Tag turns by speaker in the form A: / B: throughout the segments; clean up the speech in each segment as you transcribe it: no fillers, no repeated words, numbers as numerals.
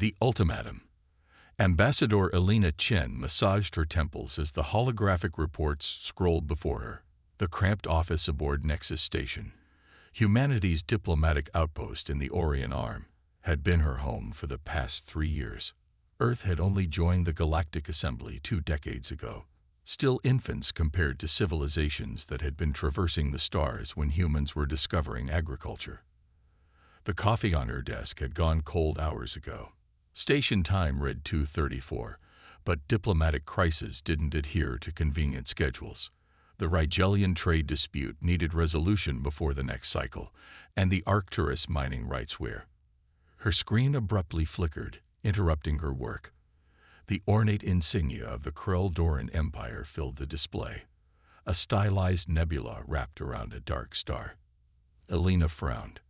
A: The ultimatum. Ambassador Elena Chen massaged her temples as the holographic reports scrolled before her. The cramped office aboard Nexus Station, humanity's diplomatic outpost in the Orion Arm, had been her home for the past 3 years. Earth had only joined the Galactic Assembly 2 decades ago, still infants compared to civilizations that had been traversing the stars when humans were discovering agriculture. The coffee on her desk had gone cold hours ago. Station time read 2:34, but diplomatic crises didn't adhere to convenient schedules. The Rigelian trade dispute needed resolution before the next cycle, and the Arcturus mining rights were. Her screen abruptly flickered, interrupting her work. The ornate insignia of the Krell-Doran Empire filled the display, a stylized nebula wrapped around a dark star. Elena frowned.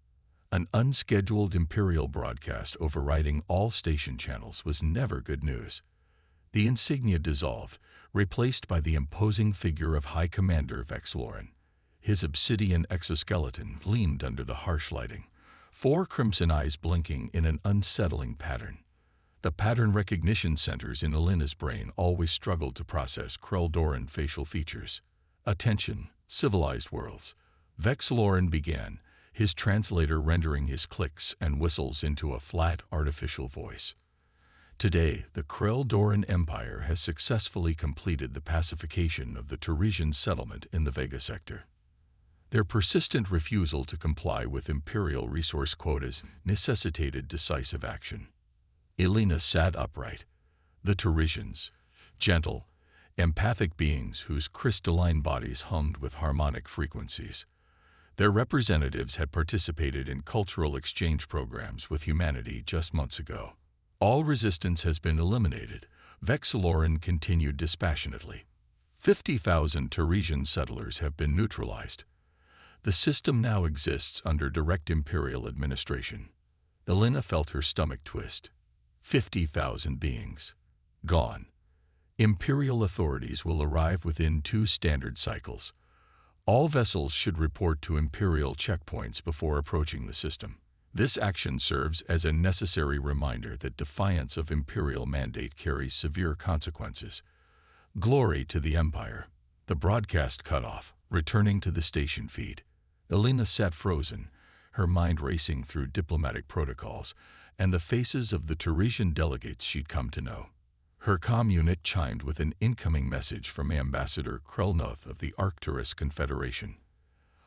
A: An unscheduled Imperial broadcast overriding all station channels was never good news. The insignia dissolved, replaced by the imposing figure of High Commander Vex Loren. His obsidian exoskeleton gleamed under the harsh lighting, 4 crimson eyes blinking in an unsettling pattern. The pattern recognition centers in Elena's brain always struggled to process Krell-Doran facial features. "Attention, civilized worlds." Vex Loren began, his translator rendering his clicks and whistles into a flat, artificial voice. Today, the Krell-Doran Empire has successfully completed the pacification of the Teresian settlement in the Vega sector. Their persistent refusal to comply with Imperial resource quotas necessitated decisive action. Elena sat upright. The Teresians, gentle, empathic beings whose crystalline bodies hummed with harmonic frequencies. Their representatives had participated in cultural exchange programs with humanity just months ago. "All resistance has been eliminated," Vex Loren continued dispassionately. 50,000 Teresian settlers have been neutralized. The system now exists under direct Imperial administration. Elena felt her stomach twist. 50,000 beings. Gone. Imperial authorities will arrive within 2 standard cycles. All vessels should report to Imperial checkpoints before approaching the system. This action serves as a necessary reminder that defiance of Imperial mandate carries severe consequences. Glory to the Empire. The broadcast cut off, returning to the station feed. Elena sat frozen, her mind racing through diplomatic protocols and the faces of the Teresian delegates she'd come to know. Her comm unit chimed with an incoming message from Ambassador Krellnoth of the Arcturus Confederation.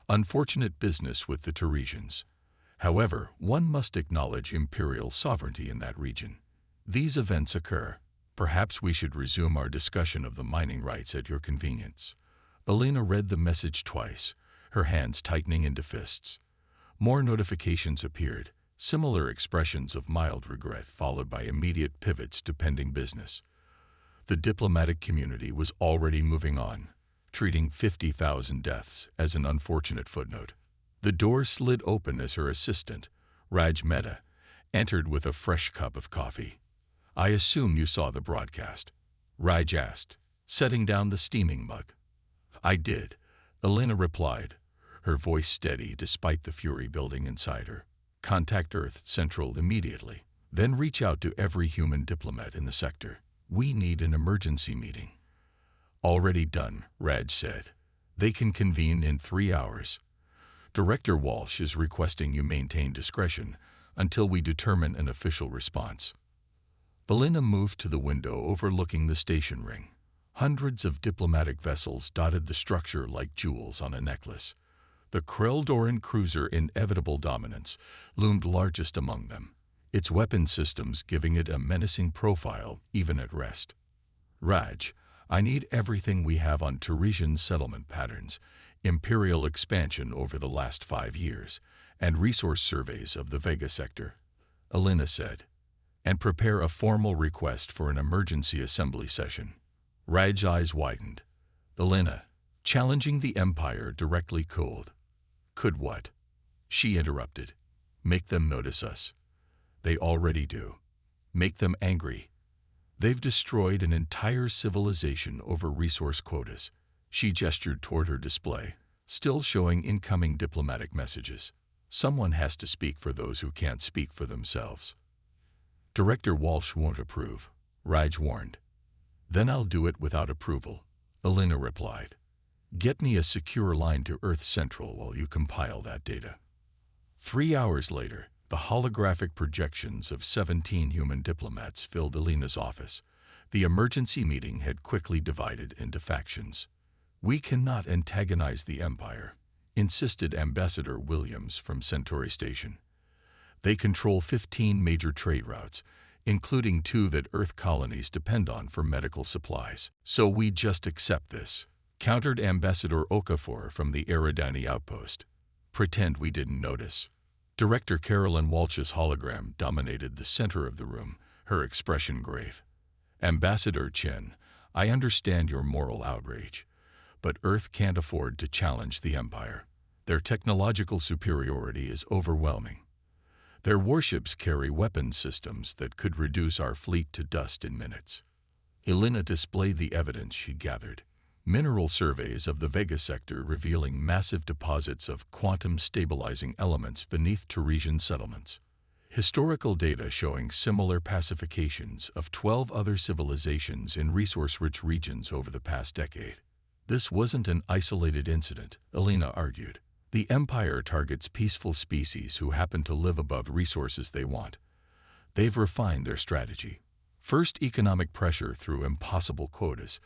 A: Unfortunate business with the Teresians. However, one must acknowledge Imperial sovereignty in that region. These events occur. Perhaps we should resume our discussion of the mining rights at your convenience. Elena read the message twice, her hands tightening into fists. More notifications appeared, similar expressions of mild regret followed by immediate pivots to pending business. The diplomatic community was already moving on, treating 50,000 deaths as an unfortunate footnote. The door slid open as her assistant, Raj Mehta, entered with a fresh cup of coffee. "I assume you saw the broadcast," Raj asked, setting down the steaming mug. "I did," Elena replied, her voice steady despite the fury building inside her. "Contact Earth Central immediately. Then reach out to every human diplomat in the sector. We need an emergency meeting." "Already done," Raj said. "They can convene in 3 hours. Director Walsh is requesting you maintain discretion until we determine an official response." Elena moved to the window overlooking the station ring. Hundreds of diplomatic vessels dotted the structure like jewels on a necklace. The Krell-Doran cruiser Inevitable Dominance loomed largest among them, its weapon systems giving it a menacing profile even at rest. "Raj, I need everything we have on Teresian settlement patterns, Imperial expansion over the last 5 years, and resource surveys of the Vega sector," Elena said, "and prepare a formal request for an emergency assembly session." Raj's eyes widened. Elena, challenging the Empire, directly cooled. "Could what?" She interrupted. "Make them notice us." "They already do." "Make them angry." "They've destroyed an entire civilization over resource quotas." She gestured toward her display, still showing incoming diplomatic messages. "Someone has to speak for those who can't speak for themselves." Director Walsh won't approve, Raj warned. Then I'll do it without approval, Elena replied. Get me a secure line to Earth Central while you compile that data. 3 hours later, the holographic projections of 17 human diplomats filled Elena's office. The emergency meeting had quickly divided into factions. We cannot antagonize the Empire, insisted Ambassador Williams from Centauri Station. They control 15 major trade routes, including 2 that Earth colonies depend on for medical supplies. So we just accept this, countered Ambassador Okafor from the Eridani outpost. Pretend we didn't notice. Director Carolyn Walsh's hologram dominated the center of the room, her expression grave. Ambassador Chen, I understand your moral outrage, but Earth can't afford to challenge the Empire. Their technological superiority is overwhelming. Their warships carry weapons systems that could reduce our fleet to dust in minutes. Elena displayed the evidence she'd gathered. Mineral surveys of the Vega sector revealing massive deposits of quantum-stabilizing elements beneath Teresian settlements. Historical data showing similar pacifications of 12 other civilizations in resource-rich regions over the past decade. This wasn't an isolated incident, Elena argued. The Empire targets peaceful species who happen to live above resources they want. They've refined their strategy. First economic pressure through impossible quotas,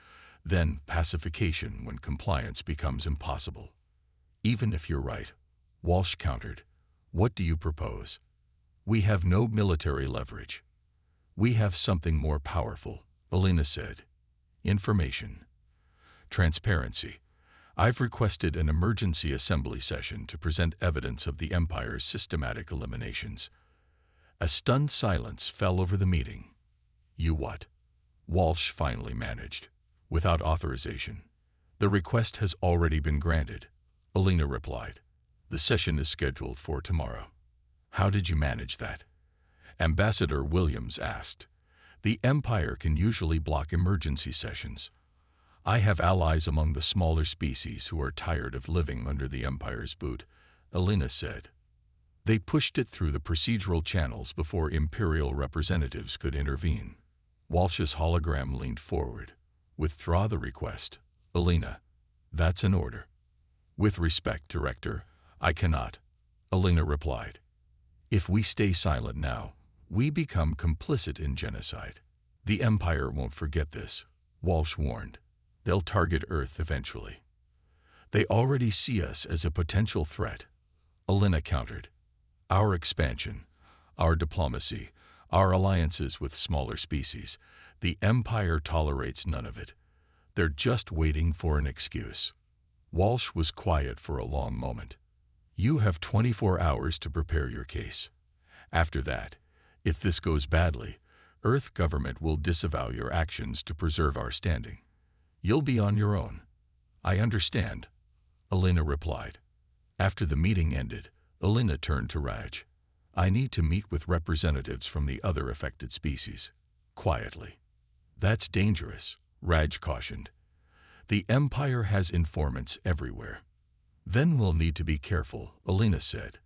A: then pacification when compliance becomes impossible. Even if you're right, Walsh countered. What do you propose? We have no military leverage. We have something more powerful, Elena said. Information. Transparency. I've requested an emergency assembly session to present evidence of the Empire's systematic eliminations. A stunned silence fell over the meeting. You what? Walsh finally managed. Without authorization. The request has already been granted, Elena replied. The session is scheduled for tomorrow. How did you manage that? Ambassador Williams asked. The Empire can usually block emergency sessions. I have allies among the smaller species who are tired of living under the Empire's boot, Elena said. They pushed it through the procedural channels before Imperial representatives could intervene. Walsh's hologram leaned forward. Withdraw the request, Elena. That's an order. With respect, Director, I cannot, Elena replied. If we stay silent now, we become complicit in genocide. The Empire won't forget this, Walsh warned. They'll target Earth eventually. They already see us as a potential threat, Elena countered. Our expansion, our diplomacy, our alliances with smaller species, the Empire tolerates none of it. They're just waiting for an excuse. Walsh was quiet for a long moment. You have 24 hours to prepare your case. After that, if this goes badly, Earth government will disavow your actions to preserve our standing. You'll be on your own. I understand, Elena replied. After the meeting ended, Elena turned to Raj. I need to meet with representatives from the other affected species. Quietly. That's dangerous, Raj cautioned. The Empire has informants everywhere. Then we'll need to be careful, Elena said.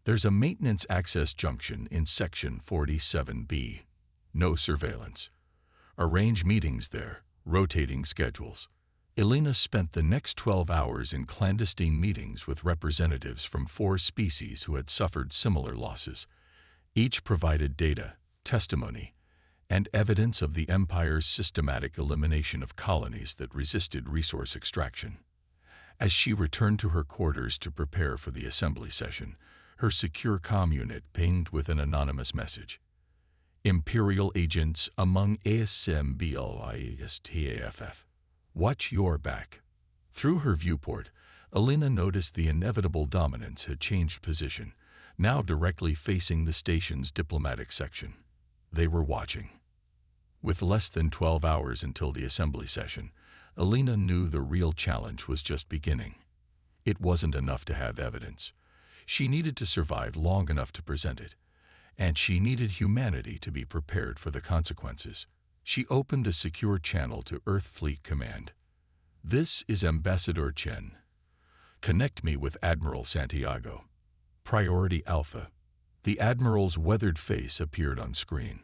A: There's a maintenance access junction in Section 47B. No surveillance. Arrange meetings there, rotating schedules. Elena spent the next 12 hours in clandestine meetings with representatives from 4 species who had suffered similar losses. Each provided data, testimony, and evidence of the Empire's systematic elimination of colonies that resisted resource extraction. As she returned to her quarters to prepare for the assembly session, her secure comm unit pinged with an anonymous message. Imperial agents among ASMBLISTAFF. Watch your back. Through her viewport, Elena noticed the inevitable dominance had changed position, now directly facing the station's diplomatic section. They were watching. With less than 12 hours until the assembly session, Elena knew the real challenge was just beginning. It wasn't enough to have evidence. She needed to survive long enough to present it, and she needed humanity to be prepared for the consequences. She opened a secure channel to Earth Fleet Command. This is Ambassador Chen. Connect me with Admiral Santiago. Priority Alpha. The Admiral's weathered face appeared on screen.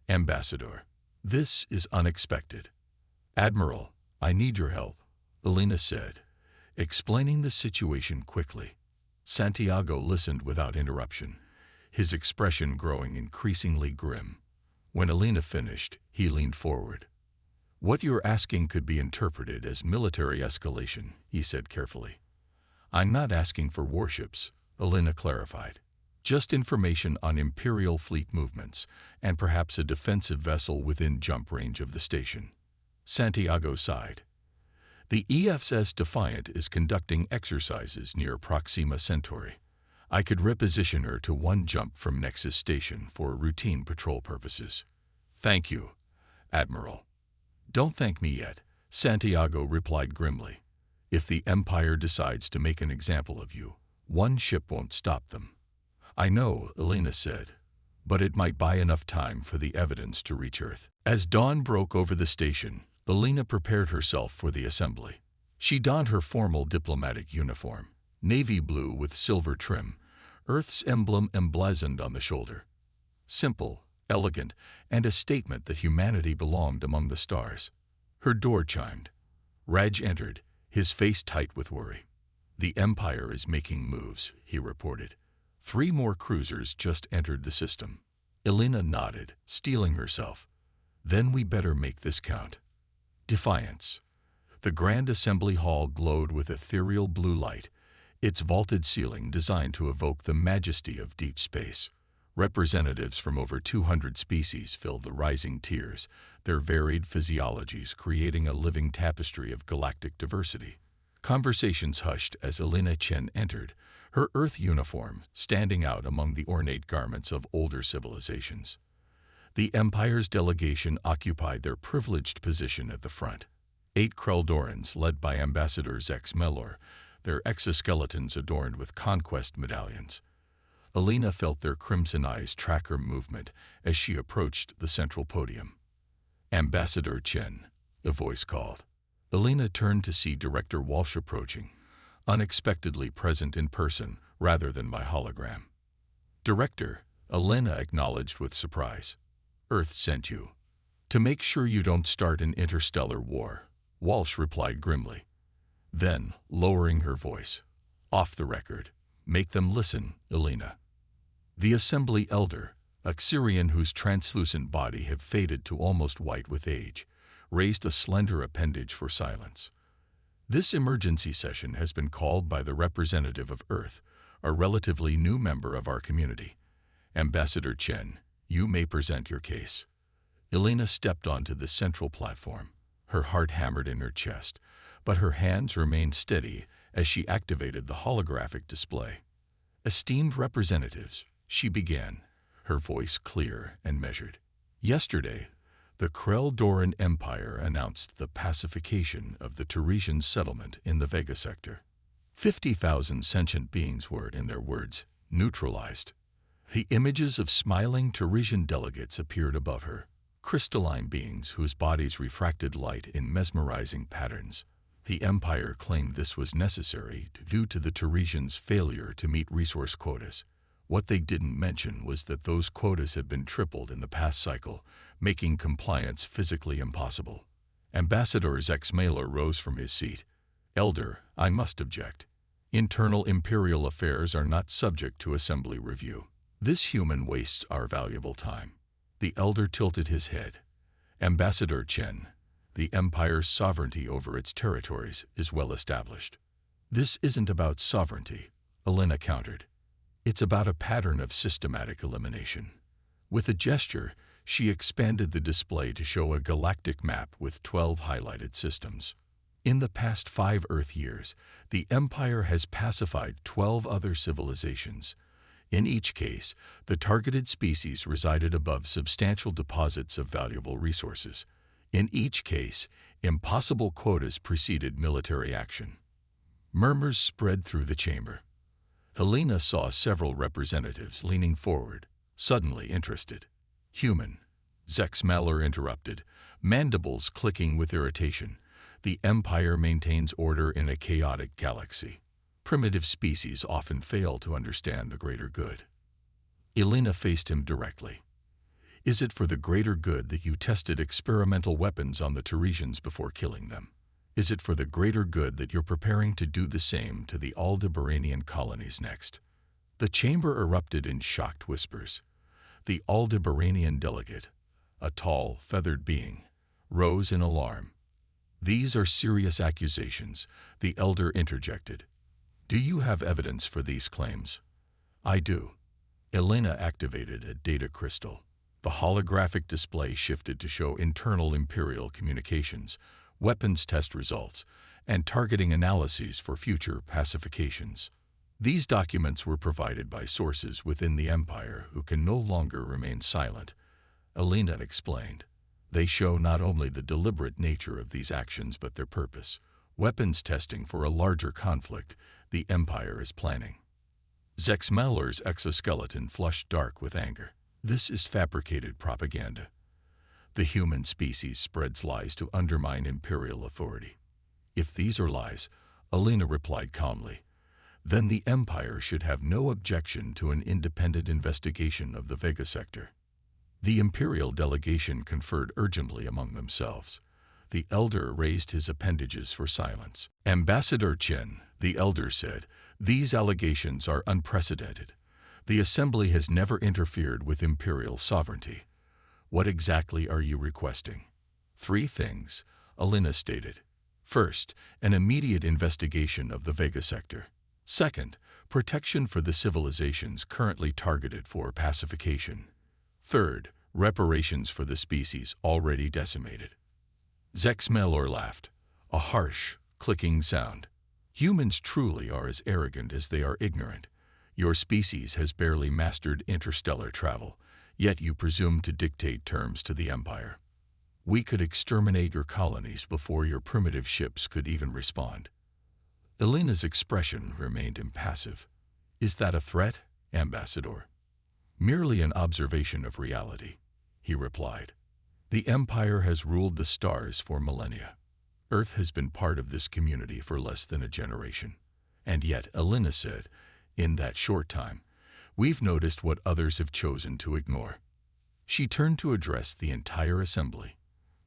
A: Ambassador, this is unexpected. Admiral, I need your help, Elena said, explaining the situation quickly. Santiago listened without interruption, his expression growing increasingly grim. When Elena finished, he leaned forward. What you're asking could be interpreted as military escalation, he said carefully. I'm not asking for warships, Elena clarified. Just information on Imperial fleet movements, and perhaps a defensive vessel within jump range of the station. Santiago sighed. The EFS Defiant is conducting exercises near Proxima Centauri. I could reposition her to one jump from Nexus Station for routine patrol purposes. Thank you, Admiral. Don't thank me yet, Santiago replied grimly. If the Empire decides to make an example of you, one ship won't stop them. I know, Elena said, but it might buy enough time for the evidence to reach Earth. As dawn broke over the station, Elena prepared herself for the assembly. She donned her formal diplomatic uniform, navy blue with silver trim, Earth's emblem emblazoned on the shoulder. Simple, elegant, and a statement that humanity belonged among the stars. Her door chimed. Raj entered, his face tight with worry. The Empire is making moves, he reported. 3 more cruisers just entered the system. Elena nodded, steeling herself. Then we better make this count. Defiance. The Grand Assembly Hall glowed with ethereal blue light, its vaulted ceiling designed to evoke the majesty of deep space. Representatives from over 200 species filled the rising tiers, their varied physiologies creating a living tapestry of galactic diversity. Conversations hushed as Elena Chen entered, her Earth uniform standing out among the ornate garments of older civilizations. The Empire's delegation occupied their privileged position at the front. 8 Kreldorans, led by Ambassador Zex Melor, their exoskeletons adorned with conquest medallions. Elena felt their crimson eyes track her movement as she approached the central podium. Ambassador Chen, a voice called. Elena turned to see Director Walsh approaching, unexpectedly present in person rather than by hologram. Director, Elena acknowledged with surprise. Earth sent you. To make sure you don't start an interstellar war, Walsh replied grimly. Then, lowering her voice, off the record, make them listen, Elena. The Assembly Elder, a Xyrian whose translucent body had faded to almost white with age, raised a slender appendage for silence. This emergency session has been called by the representative of Earth, a relatively new member of our community. Ambassador Chen, you may present your case. Elena stepped onto the central platform, her heart hammered in her chest, but her hands remained steady as she activated the holographic display. Esteemed representatives, she began, her voice clear and measured. Yesterday, the Krell-Doran Empire announced the pacification of the Teresian settlement in the Vega sector. 50,000 sentient beings were, in their words, neutralized. The images of smiling Teresian delegates appeared above her, crystalline beings whose bodies refracted light in mesmerizing patterns. The Empire claimed this was necessary due to the Teresians' failure to meet resource quotas. What they didn't mention was that those quotas had been tripled in the past cycle, making compliance physically impossible. Ambassador Zex Melor rose from his seat. Elder, I must object. Internal Imperial affairs are not subject to Assembly review. This human wastes our valuable time. The Elder tilted his head. Ambassador Chen, the Empire's sovereignty over its territories is well established. This isn't about sovereignty, Elena countered. It's about a pattern of systematic elimination. With a gesture, she expanded the display to show a galactic map with 12 highlighted systems. In the past 5 Earth years, the Empire has pacified 12 other civilizations. In each case, the targeted species resided above substantial deposits of valuable resources. In each case, impossible quotas preceded military action. Murmurs spread through the chamber. Helena saw several representatives leaning forward, suddenly interested. Human, Zex Melor interrupted, mandibles clicking with irritation. The Empire maintains order in a chaotic galaxy. Primitive species often fail to understand the greater good. Elena faced him directly. Is it for the greater good that you tested experimental weapons on the Teresians before killing them? Is it for the greater good that you're preparing to do the same to the Aldebaranian colonies next? The chamber erupted in shocked whispers. The Aldebaranian delegate, a tall, feathered being, rose in alarm. "These are serious accusations," the elder interjected. "Do you have evidence for these claims?" "I do." Elena activated a data crystal. The holographic display shifted to show internal Imperial communications, weapons test results, and targeting analyses for future pacifications. These documents were provided by sources within the Empire who can no longer remain silent, Elena explained. They show not only the deliberate nature of these actions but their purpose, weapons testing for a larger conflict the Empire is planning. Zexmeller's exoskeleton flushed dark with anger. This is fabricated propaganda. The human species spreads lies to undermine Imperial authority. If these are lies, Elena replied calmly, then the Empire should have no objection to an independent investigation of the Vega sector. The Imperial delegation conferred urgently among themselves. The elder raised his appendages for silence. "Ambassador Chen," the elder said, "these allegations are unprecedented. The Assembly has never interfered with Imperial sovereignty. What exactly are you requesting?" "3 things," Elena stated. "First, an immediate investigation of the Vega sector. Second, protection for the civilizations currently targeted for pacification. Third, reparations for the species already decimated." Zexmelor laughed, a harsh, clicking sound. "Humans truly are as arrogant as they are ignorant. Your species has barely mastered interstellar travel, yet you presume to dictate terms to the Empire. We could exterminate your colonies before your primitive ships could even respond." Elena's expression remained impassive. "Is that a threat, Ambassador?" "Merely an observation of reality," he replied. "The Empire has ruled the stars for millennia. Earth has been part of this community for less than a generation. And yet," Elena said, "in that short time, we've noticed what others have chosen to ignore." She turned to address the entire Assembly.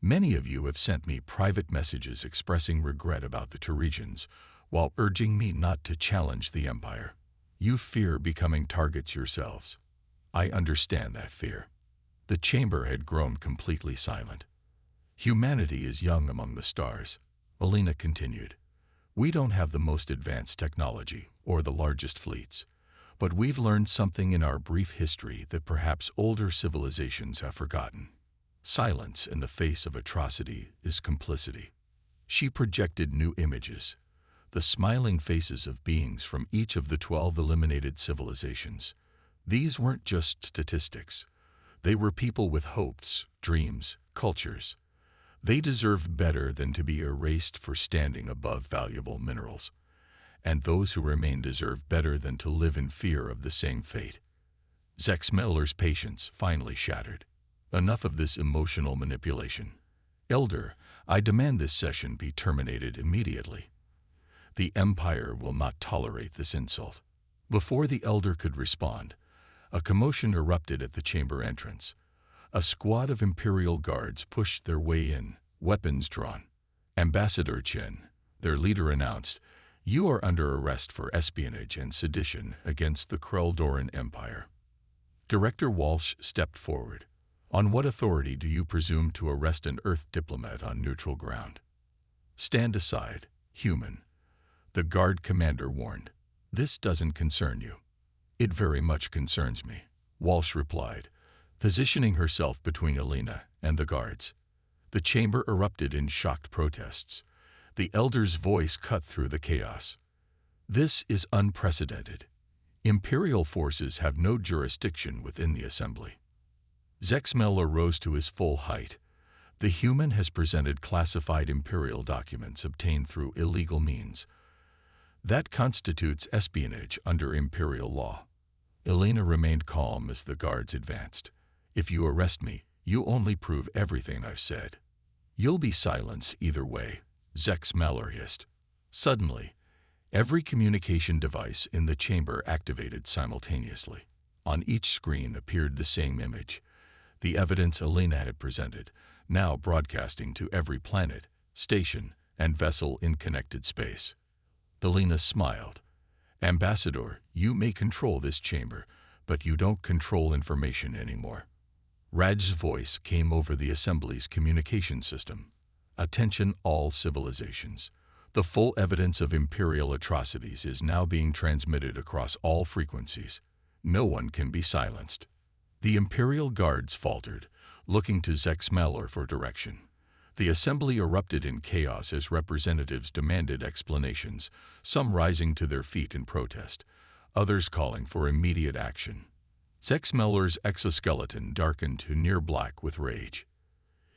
A: "Many of you have sent me private messages expressing regret about the Teresians, while urging me not to challenge the Empire. You fear becoming targets yourselves. I understand that fear." The chamber had grown completely silent. "Humanity is young among the stars," Elena continued. "We don't have the most advanced technology or the largest fleets, but we've learned something in our brief history that perhaps older civilizations have forgotten. Silence in the face of atrocity is complicity." She projected new images, the smiling faces of beings from each of the 12 eliminated civilizations. These weren't just statistics. They were people with hopes, dreams, cultures. They deserved better than to be erased for standing above valuable minerals. And those who remain deserve better than to live in fear of the same fate. Zexmeller's patience finally shattered. "Enough of this emotional manipulation. Elder, I demand this session be terminated immediately. The Empire will not tolerate this insult." Before the elder could respond, a commotion erupted at the chamber entrance. A squad of Imperial guards pushed their way in, weapons drawn. "Ambassador Chen," their leader announced, "you are under arrest for espionage and sedition against the Kreldoran Empire." Director Walsh stepped forward. "On what authority do you presume to arrest an Earth diplomat on neutral ground?" "Stand aside, human," the guard commander warned. "This doesn't concern you." "It very much concerns me," Walsh replied, positioning herself between Elena and the guards. The chamber erupted in shocked protests. The elder's voice cut through the chaos. "This is unprecedented. Imperial forces have no jurisdiction within the Assembly." Zexmeller rose to his full height. "The human has presented classified Imperial documents obtained through illegal means. That constitutes espionage under Imperial law." Elena remained calm as the guards advanced. "If you arrest me, you only prove everything I've said." "You'll be silenced either way," Zexmeller hissed. Suddenly, every communication device in the chamber activated simultaneously. On each screen appeared the same image. the evidence Alina had presented, now broadcasting to every planet, station, and vessel in connected space. Alina smiled. "Ambassador, you may control this chamber, but you don't control information anymore." Raj's voice came over the Assembly's communication system. "Attention all civilizations. The full evidence of Imperial atrocities is now being transmitted across all frequencies. No one can be silenced." The Imperial guards faltered, looking to Zexmalor for direction. The Assembly erupted in chaos as representatives demanded explanations, some rising to their feet in protest, others calling for immediate action. Zexmalor's exoskeleton darkened to near black with rage.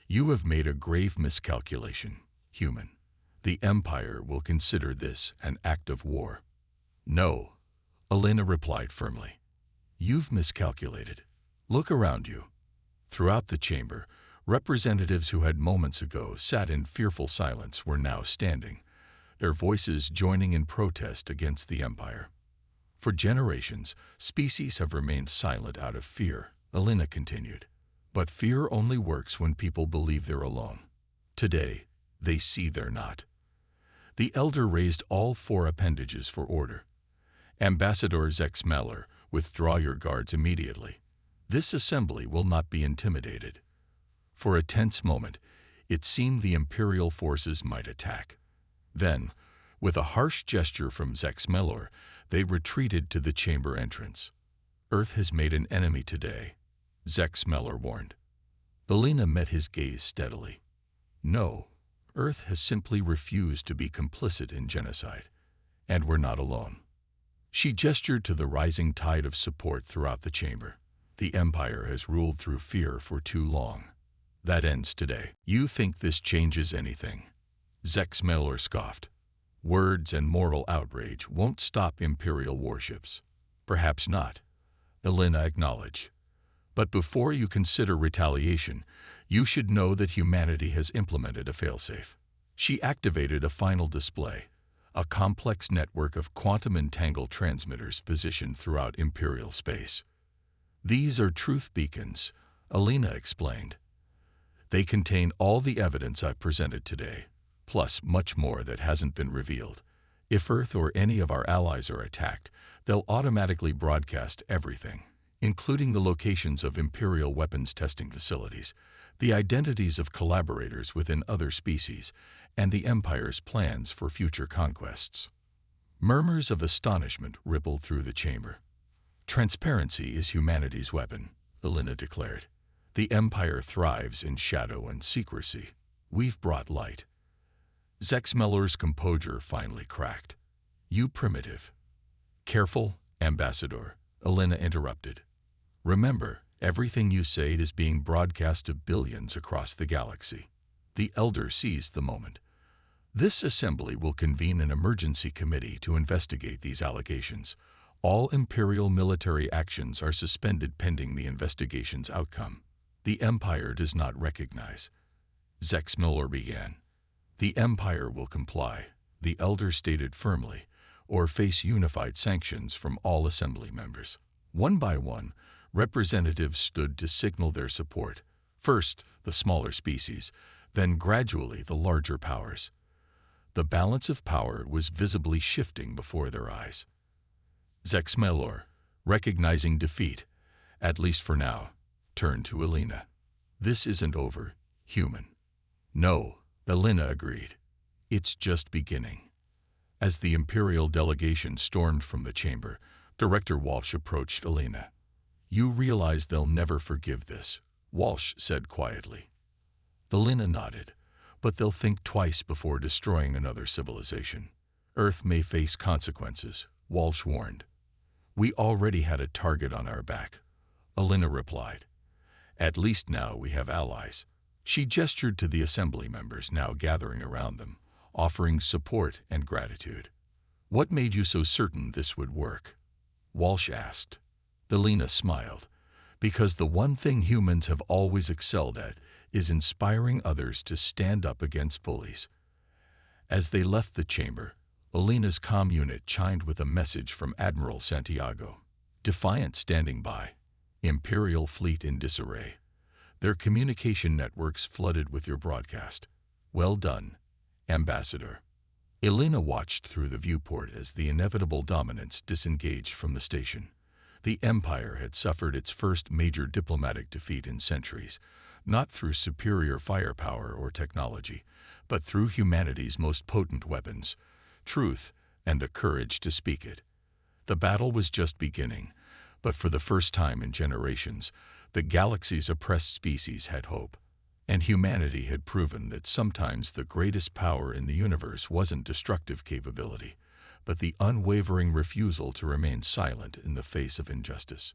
A: "You have made a grave miscalculation, human. The Empire will consider this an act of war." "No," Alina replied firmly. "You've miscalculated. Look around you." Throughout the chamber, representatives who had moments ago sat in fearful silence were now standing, their voices joining in protest against the Empire. "For generations, species have remained silent out of fear," Alina continued. "But fear only works when people believe they're alone. Today, they see they're not." The elder raised all 4 appendages for order. "Ambassador Zexmalor, withdraw your guards immediately. This assembly will not be intimidated." For a tense moment, it seemed the Imperial forces might attack. Then, with a harsh gesture from Zexmalor, they retreated to the chamber entrance. "Earth has made an enemy today," Zexmalor warned. Alina met his gaze steadily. "No, Earth has simply refused to be complicit in genocide, and we're not alone." She gestured to the rising tide of support throughout the chamber. "The Empire has ruled through fear for too long. That ends today." "You think this changes anything?" Zexmalor scoffed. "Words and moral outrage won't stop Imperial warships." "Perhaps not," Alina acknowledged. "But before you consider retaliation, you should know that humanity has implemented a failsafe." She activated a final display, a complex network of quantum-entangled transmitters positioned throughout Imperial space. "These are truth beacons," Alina explained. "They contain all the evidence I've presented today, plus much more that hasn't been revealed. If Earth or any of our allies are attacked, they'll automatically broadcast everything, including the locations of Imperial weapons testing facilities, the identities of collaborators within other species, and the Empire's plans for future conquests." Murmurs of astonishment rippled through the chamber. "Transparency is humanity's weapon," Alina declared. "The Empire thrives in shadow and secrecy. We've brought light." Zexmalor's composure finally cracked. "You primitive." "Careful, Ambassador," Alina interrupted. "Remember, everything you say is being broadcast to billions across the galaxy." The elder seized the moment. "This assembly will convene an emergency committee to investigate these allegations. All Imperial military actions are suspended pending the investigation's outcome." "The Empire does not recognize," Zexmalor began. "The Empire will comply," the elder stated firmly, "or face unified sanctions from all assembly members." One by one, representatives stood to signal their support, first the smaller species, then gradually the larger powers. The balance of power was visibly shifting before their eyes. Zexmalor, recognizing defeat, at least for now, turned to Alina. "This isn't over, human." "No," Alina agreed. "It's just beginning." As the Imperial delegation stormed from the chamber, Director Walsh approached Alina. "You realize they'll never forgive this," Walsh said quietly. Alina nodded. "But they'll think twice before destroying another civilization. Earth may face consequences," Walsh warned. "We already had a target on our back," Alina replied. "At least now we have allies." She gestured to the assembly members now gathering around them, offering support and gratitude. "What made you so certain this would work?" Walsh asked. Alina smiled. "Because the one thing humans have always excelled at is inspiring others to stand up against bullies." As they left the chamber, Alina's comm unit chimed with a message from Admiral Santiago. "Defiant standing by. Imperial fleet in disarray. Their communication networks flooded with your broadcast. Well done, Ambassador. Elena watched through the viewport as the inevitable dominance disengaged from the station. The Empire had suffered its first major diplomatic defeat in centuries, not through superior firepower or technology, but through humanity's most potent weapons, truth and the courage to speak it. The battle was just beginning, but for the first time in generations, the galaxy's oppressed species had hope. And humanity had proven that sometimes the greatest power in the universe wasn't destructive capability, but the unwavering refusal to remain silent in the face of injustice.